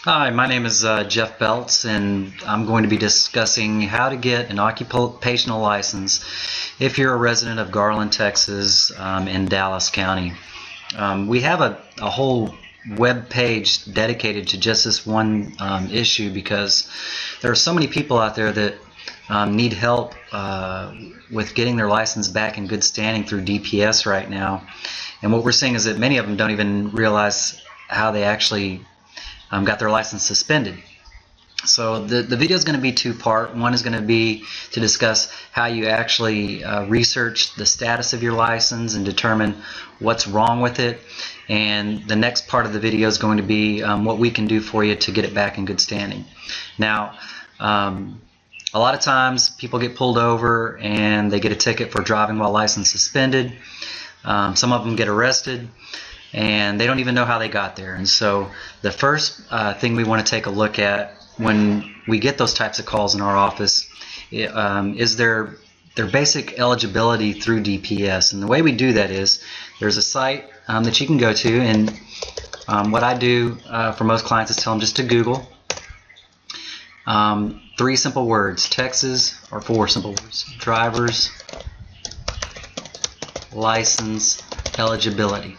Hi, my name is Jeff Belts, and I'm going to be discussing how to get an occupational license if you're a resident of Garland, Texas, in Dallas County. We have a whole web page dedicated to just this one issue because there are so many people out there that need help with getting their license back in good standing through DPS right now. And what we're seeing is that many of them don't even realize how they actually got their license suspended. So the video is going to be two-part. One is going to be to discuss how you actually research the status of your license and determine what's wrong with it. And the next part of the video is going to be what we can do for you to get it back in good standing. Now, a lot of times people get pulled over and they get a ticket for driving while license suspended. Some of them get arrested, and they don't even know how they got there. And so the first thing we want to take a look at when we get those types of calls in our office is their basic eligibility through DPS. And the way we do that is there's a site that you can go to, and what I do for most clients is tell them just to Google three simple words, Texas, or four simple words, driver's license eligibility.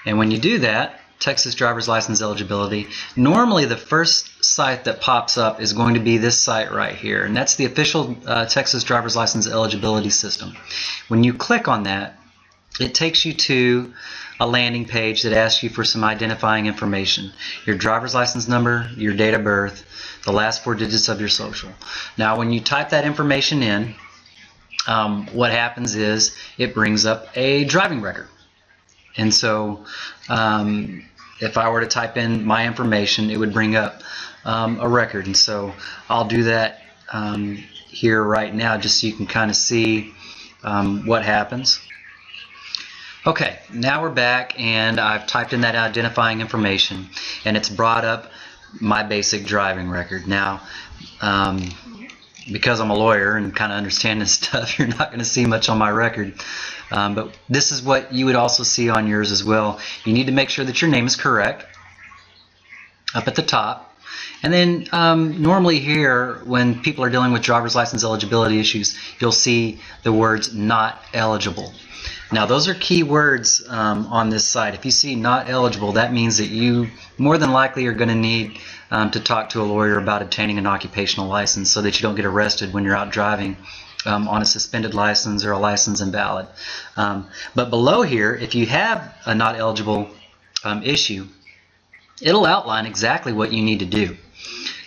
And when you do that, Texas driver's license eligibility, normally the first site that pops up is going to be this site right here, and that's the official Texas driver's license eligibility system. When you click on that, it takes you to a landing page that asks you for some identifying information: your driver's license number, your date of birth, the last four digits of your social. Now when you type that information in, what happens is it brings up a driving record. And so if I were to type in my information, it would bring up a record. And so I'll do that here right now just so you can kind of see what happens. Okay, now we're back, and I've typed in that identifying information, and it's brought up my basic driving record. Now, because I'm a lawyer and kind of understand this stuff, you're not going to see much on my record. But this is what you would also see on yours as well. You need to make sure that your name is correct up at the top. And then normally here, when people are dealing with driver's license eligibility issues, you'll see the words not eligible. Now those are key words on this site. If you see not eligible, that means that you more than likely are going to need to talk to a lawyer about obtaining an occupational license so that you don't get arrested when you're out driving on a suspended license or a license invalid. But below here, if you have a not eligible issue, it'll outline exactly what you need to do.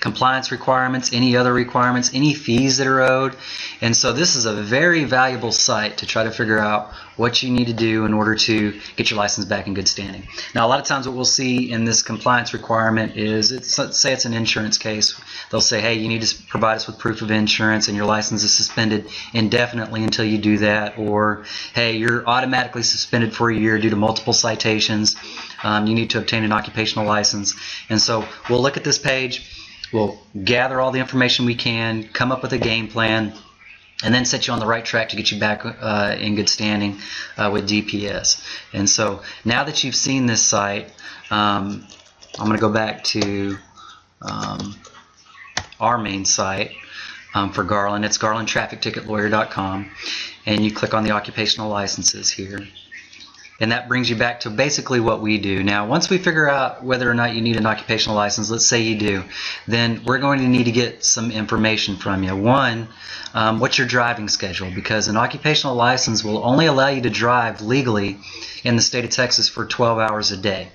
Compliance requirements, any other requirements, any fees that are owed. And so this is a very valuable site to try to figure out what you need to do in order to get your license back in good standing. Now a lot of times what we'll see in this compliance requirement is, let's say it's an insurance case, they'll say, hey, you need to provide us with proof of insurance and your license is suspended indefinitely until you do that, or hey, you're automatically suspended for a year due to multiple citations, you need to obtain an occupational license. And so we'll look at this page, we'll gather all the information we can, come up with a game plan, and then set you on the right track to get you back in good standing with DPS. And so now that you've seen this site, I'm going to go back to our main site for Garland. It's garlandtrafficticketlawyer.com, and you click on the occupational licenses here. And that brings you back to basically what we do. Now, once we figure out whether or not you need an occupational license, let's say you do, then we're going to need to get some information from you. One, what's your driving schedule? Because an occupational license will only allow you to drive legally in the state of Texas for 12 hours a day.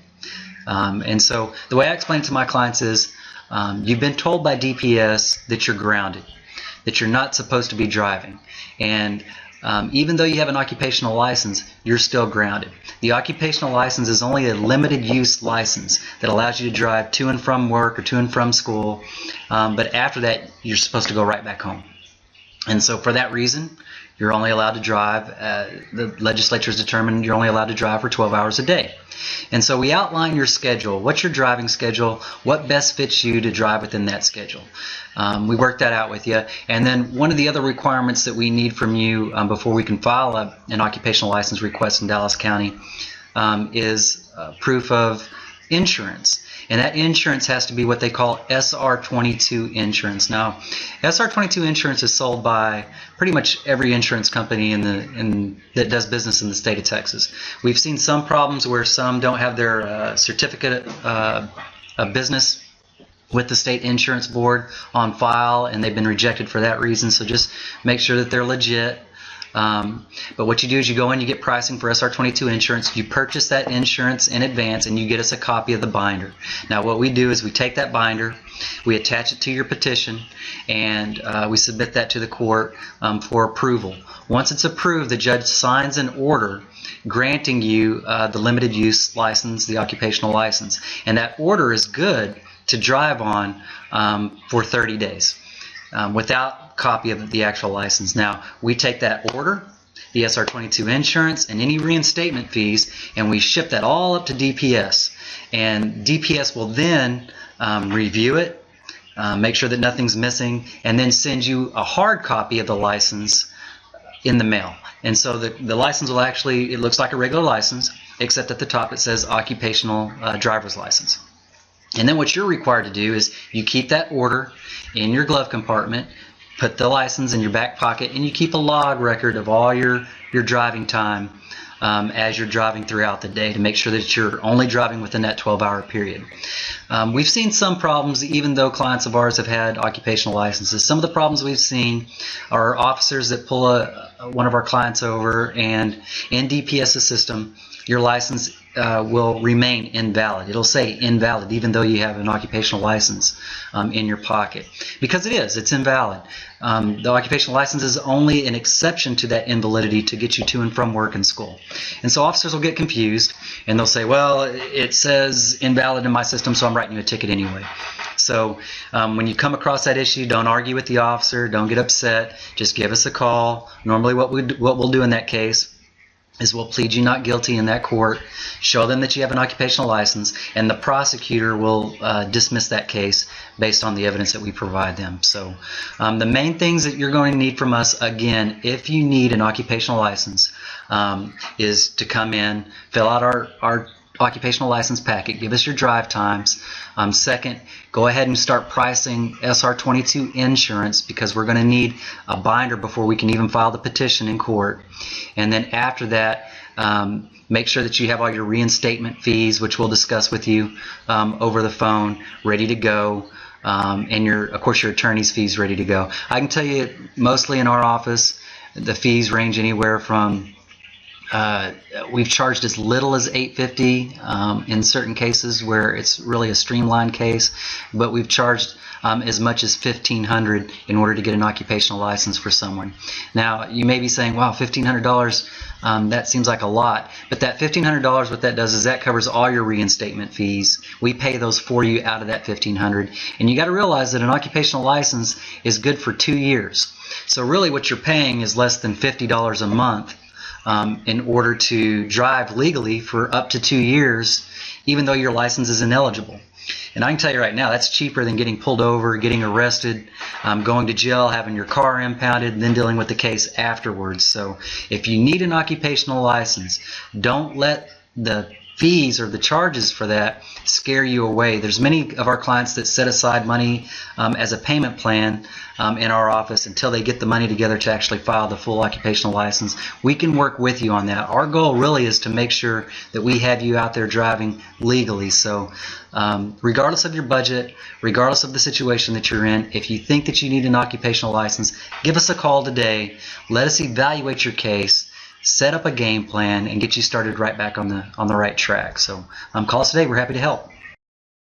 And so the way I explain it to my clients is you've been told by DPS that you're grounded, that you're not supposed to be driving. And even though you have an occupational license, you're still grounded. The occupational license is only a limited use license that allows you to drive to and from work or to and from school, but after that you're supposed to go right back home. And so for that reason, you're only allowed to drive, the legislature has determined you're only allowed to drive for 12 hours a day. And so we outline your schedule. What's your driving schedule? What best fits you to drive within that schedule? We work that out with you. And then one of the other requirements that we need from you before we can file an occupational license request in Dallas County is proof of insurance. And that insurance has to be what they call SR22 insurance. Now, SR22 insurance is sold by pretty much every insurance company that does business in the state of Texas. We've seen some problems where some don't have their certificate of business with the state insurance board on file, and they've been rejected for that reason. So just make sure that they're legit. But what you do is you go in, you get pricing for SR22 insurance, you purchase that insurance in advance, and you get us a copy of the binder. Now what we do is we take that binder, we attach it to your petition, and we submit that to the court for approval. Once it's approved, the judge signs an order granting you the limited use license, the occupational license, and that order is good to drive on for 30 days without copy of the actual license. Now, we take that order, the SR22 insurance, and any reinstatement fees, and we ship that all up to DPS. And DPS will then review it, make sure that nothing's missing, and then send you a hard copy of the license in the mail. And so the license will actually, it looks like a regular license, except at the top it says occupational driver's license. And then what you're required to do is you keep that order in your glove compartment, put the license in your back pocket, and you keep a log record of all your driving time as you're driving throughout the day to make sure that you're only driving within that 12-hour period. We've seen some problems, even though clients of ours have had occupational licenses. Some of the problems we've seen are officers that pull one of our clients over, and in DPS's system, your license will remain invalid. It'll say invalid even though you have an occupational license in your pocket, because it's invalid. The occupational license is only an exception to that invalidity to get you to and from work and school. And so officers will get confused and they'll say, well, it says invalid in my system, so I'm writing you a ticket anyway. So when you come across that issue, don't argue with the officer, don't get upset, just give us a call. Normally what we'll do in that case is we'll plead you not guilty in that court, show them that you have an occupational license, and the prosecutor will dismiss that case based on the evidence that we provide them. So the main things that you're going to need from us, again, if you need an occupational license, is to come in, fill out our occupational license packet, give us your drive times. Second, go ahead and start pricing SR22 insurance, because we're going to need a binder before we can even file the petition in court. And then after that, make sure that you have all your reinstatement fees, which we'll discuss with you over the phone, ready to go, and of course your attorney's fees ready to go. I can tell you, mostly in our office, the fees range anywhere from we've charged as little as $850 in certain cases where it's really a streamlined case, but we've charged as much as $1,500 in order to get an occupational license for someone. Now, you may be saying, wow, $1,500, that seems like a lot. But that $1,500, what that does is that covers all your reinstatement fees. We pay those for you out of that $1,500. And you got to realize that an occupational license is good for 2 years. So really what you're paying is less than $50 a month in order to drive legally for up to 2 years, even though your license is ineligible. And I can tell you right now, that's cheaper than getting pulled over, getting arrested, going to jail, having your car impounded, and then dealing with the case afterwards. So if you need an occupational license, don't let the fees or the charges for that scare you away. There's many of our clients that set aside money as a payment plan in our office until they get the money together to actually file the full occupational license. We can work with you on that. Our goal really is to make sure that we have you out there driving legally. So regardless of your budget, regardless of the situation that you're in, if you think that you need an occupational license, give us a call today. Let us evaluate your case, set up a game plan, and get you started right back on the right track. So call us today. We're happy to help.